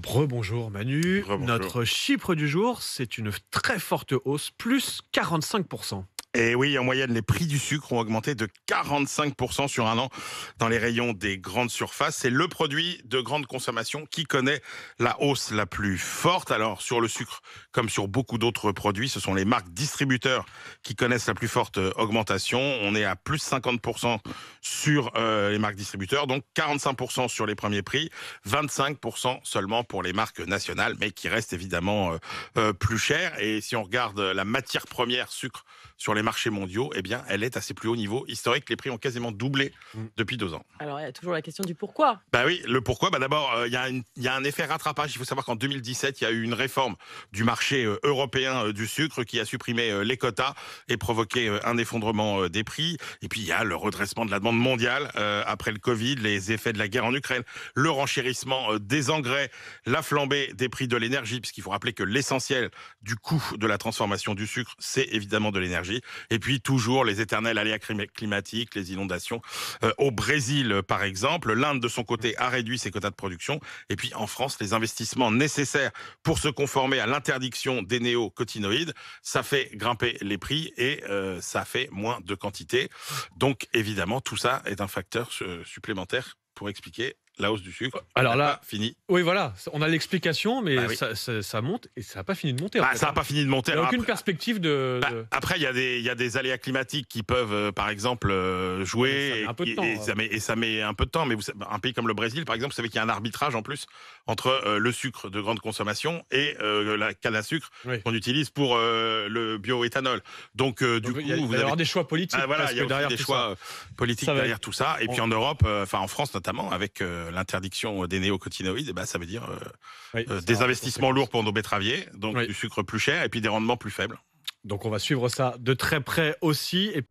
Rebonjour Manu, Rebonjour. notre chiffre du jour, c'est une très forte hausse, plus 45%. Et oui, en moyenne, les prix du sucre ont augmenté de 45% sur un an dans les rayons des grandes surfaces. C'est le produit de grande consommation qui connaît la hausse la plus forte. Alors, sur le sucre, comme sur beaucoup d'autres produits, ce sont les marques distributeurs qui connaissent la plus forte augmentation. On est à plus 50% sur les marques distributeurs, donc 45% sur les premiers prix, 25% seulement pour les marques nationales, mais qui restent évidemment plus chères. Et si on regarde la matière première sucre sur les marchés mondiaux, eh bien, elle est à ses plus hauts niveaux historiques. Les prix ont quasiment doublé depuis 2 ans. Alors, il y a toujours la question du pourquoi. Bah oui, le pourquoi, d'abord, il y a un effet rattrapage. Il faut savoir qu'en 2017, il y a eu une réforme du marché européen du sucre qui a supprimé les quotas et provoqué un effondrement des prix. Et puis, il y a le redressement de la demande mondiale après le Covid, les effets de la guerre en Ukraine, le renchérissement des engrais, la flambée des prix de l'énergie, puisqu'il faut rappeler que l'essentiel du coût de la transformation du sucre, c'est évidemment de l'énergie. Et puis, toujours les éternels aléas climatiques, les inondations. Au Brésil, par exemple, l'Inde, de son côté, a réduit ses quotas de production. Et puis, en France, les investissements nécessaires pour se conformer à l'interdiction des néocotinoïdes, ça fait grimper les prix et ça fait moins de quantité. Donc, évidemment, tout ça est un facteur supplémentaire pour expliquer la hausse du sucre. Alors là, fini. Oui, voilà, on a l'explication, mais Bah oui. ça monte et ça n'a pas fini de monter. En fait, Ça n'a pas fini de monter. Il n'y a Alors aucune après- perspective de... Après, il y a des aléas climatiques qui peuvent, par exemple, Ça jouer. met un peu de temps, Et ça met un peu de temps. Mais un pays comme le Brésil, par exemple, vous savez qu'il y a un arbitrage en plus entre le sucre de grande consommation et la canne à sucre Oui. qu'on utilise pour le bioéthanol. Donc, du Donc, coup, il va y vous avez avoir des choix politiques. voilà, parce il y a que derrière aussi des tout choix politiques Ça va derrière être- tout ça. Et puis en Europe, enfin en France notamment, avec l'interdiction des néocotinoïdes, eh ben, ça veut dire Oui, ça des aura investissements conséquences. lourds pour nos betteraviers, donc Oui. du sucre plus cher et puis des rendements plus faibles. Donc on va suivre ça de très près aussi. Et